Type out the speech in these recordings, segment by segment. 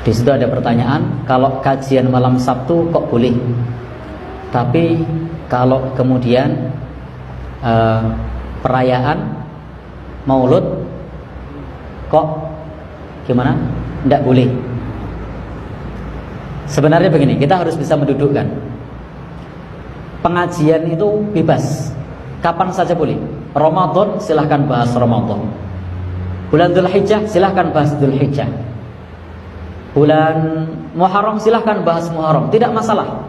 Di situ ada pertanyaan, kalau kajian malam Sabtu kok boleh, tapi kalau kemudian perayaan Maulud kok gimana? Tidak boleh. Sebenarnya begini, kita harus bisa mendudukkan. Pengajian itu bebas, kapan saja boleh. Ramadan silahkan bahas Ramadan. Bulan Dzulhijjah silahkan bahas Dzulhijjah. Bulan Muharram silahkan bahas Muharram, tidak masalah.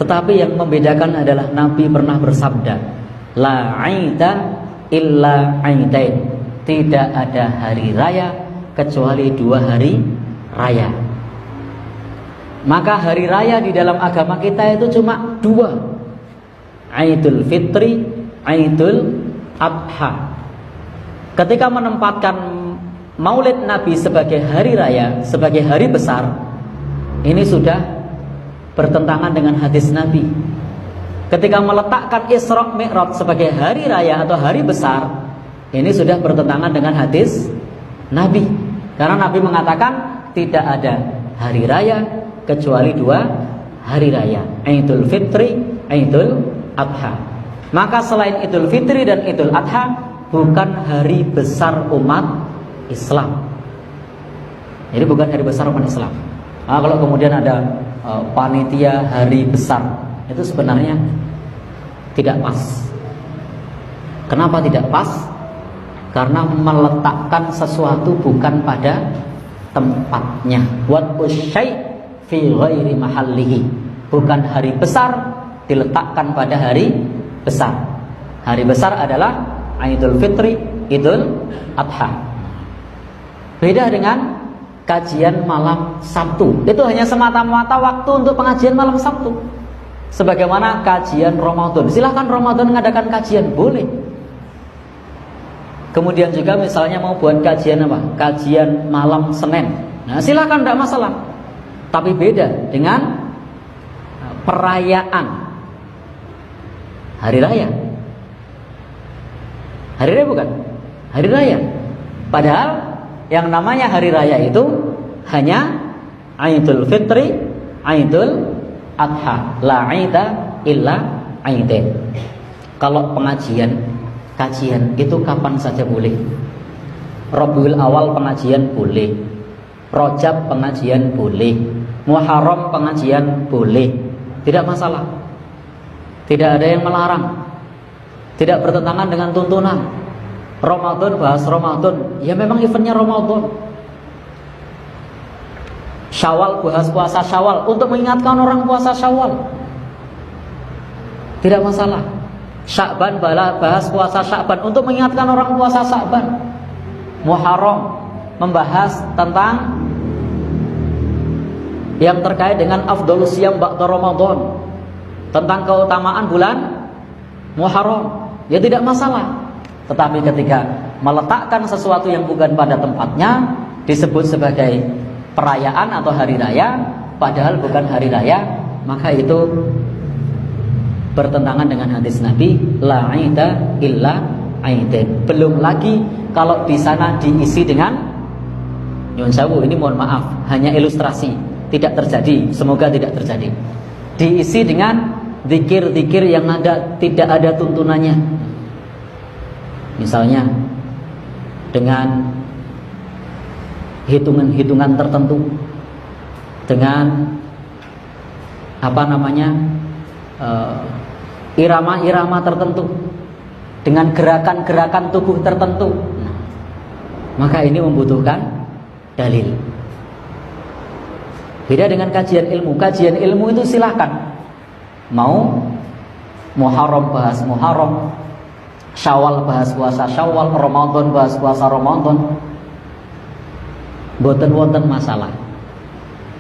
Tetapi yang membedakan adalah Nabi pernah bersabda, la 'aida illa 'aidain. Tidak ada hari raya kecuali 2 hari raya. Maka hari raya di dalam agama kita itu cuma 2. Aidul Fitri, Aidul Adha. Ketika menempatkan Maulid Nabi sebagai hari raya, sebagai hari besar, ini sudah bertentangan dengan hadis Nabi. Ketika meletakkan Isra Mi'raj sebagai hari raya atau hari besar, ini sudah bertentangan dengan hadis Nabi. Karena Nabi mengatakan tidak ada hari raya kecuali 2 hari raya, Idul Fitri, Idul Adha. Maka selain Idul Fitri dan Idul Adha, bukan hari besar umat Islam. Ini bukan hari besar umat Islam. Nah, kalau kemudian ada panitia hari besar, itu sebenarnya tidak pas. Kenapa tidak pas? Karena meletakkan sesuatu bukan pada tempatnya. Wad'u syai' fi ghairi mahallihi. Bukan hari besar diletakkan pada hari besar. Hari besar adalah Idul Fitri, Idul Adha. Beda dengan kajian malam Sabtu. Itu hanya semata-mata waktu untuk pengajian malam Sabtu. Sebagaimana kajian Ramadan. Silahkan Ramadan mengadakan kajian, boleh. Kemudian juga misalnya mau buat kajian apa? Kajian malam Senin. Nah, silahkan, tidak masalah. Tapi beda dengan perayaan hari raya. Hari raya bukan? Hari raya. Padahal yang namanya hari raya itu hanya Idul Fitri, Idul Adha. La 'aida illa 'aidain. Kalau kajian itu kapan saja boleh. Rabiul Awal pengajian boleh, Rajab pengajian boleh, Muharram pengajian boleh. Tidak masalah. Tidak ada yang melarang. Tidak bertentangan dengan tuntunan. Ramadan bahas Ramadan, ya memang eventnya Ramadan. Syawal bahas puasa Syawal untuk mengingatkan orang puasa Syawal, tidak masalah. Sya'ban bahas puasa Sya'ban untuk mengingatkan orang puasa Sya'ban. Muharram membahas tentang yang terkait dengan afdhalus siyam ba'da Ramadan, tentang keutamaan bulan Muharram, ya tidak masalah. Tetapi ketika meletakkan sesuatu yang bukan pada tempatnya, disebut sebagai perayaan atau hari raya, padahal bukan hari raya, maka itu bertentangan dengan hadis Nabi, la 'aida illa 'aidain. Belum lagi kalau di sana diisi dengan nyuwun sewu, ini mohon maaf, hanya ilustrasi, tidak terjadi, semoga tidak terjadi. Diisi dengan zikir-zikir yang tidak ada tuntunannya. Misalnya dengan hitungan-hitungan tertentu, dengan irama-irama tertentu, dengan gerakan-gerakan tubuh tertentu. Maka ini membutuhkan dalil. Beda dengan kajian ilmu. Kajian ilmu itu silahkan. Mau Muharram bahas Muharram, Syawal bahas puasa Syawal, Ramadan bahas puasa Ramadan, boten masalah.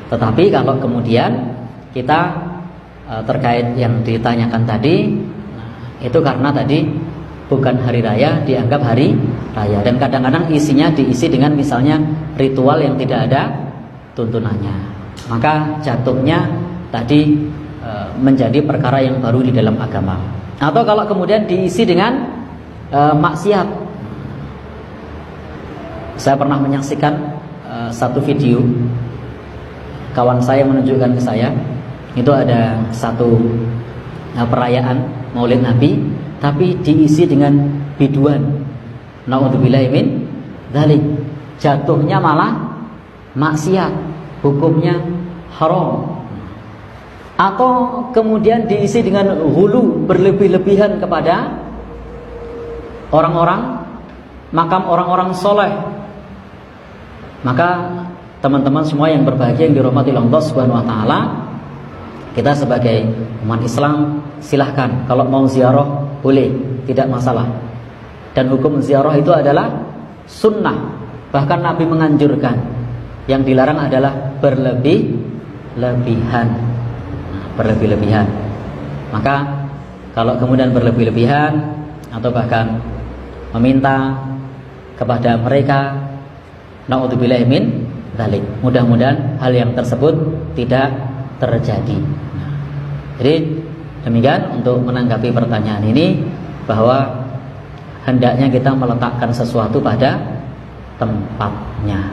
Tetapi kalau kemudian kita terkait yang ditanyakan tadi, itu karena tadi bukan hari raya dianggap hari raya, dan kadang-kadang isinya diisi dengan misalnya ritual yang tidak ada tuntunannya, maka jatuhnya tadi menjadi perkara yang baru di dalam agama. Atau kalau kemudian diisi dengan maksiat. Saya pernah menyaksikan satu video, kawan saya menunjukkan ke saya, itu ada satu perayaan Maulid Nabi, tapi diisi dengan biduan. Naudzubillahi min dzalik. Jatuhnya malah maksiat, hukumnya haram. Atau kemudian diisi dengan hulu, berlebih-lebihan kepada orang-orang, makam orang-orang soleh. Maka teman-teman semua yang berbahagia, yang dirahmati Allah Subhanahu wa taala, kita sebagai umat Islam silahkan, kalau mau ziarah boleh, tidak masalah. Dan hukum ziarah itu adalah sunnah, bahkan Nabi menganjurkan. Yang dilarang adalah berlebih-lebihan. Berlebih-lebihan. Maka kalau kemudian berlebih-lebihan atau bahkan meminta kepada mereka, naudzubillahi min dzalik, mudah-mudahan hal yang tersebut tidak terjadi. Jadi demikian untuk menanggapi pertanyaan ini, bahwa hendaknya kita meletakkan sesuatu pada tempatnya.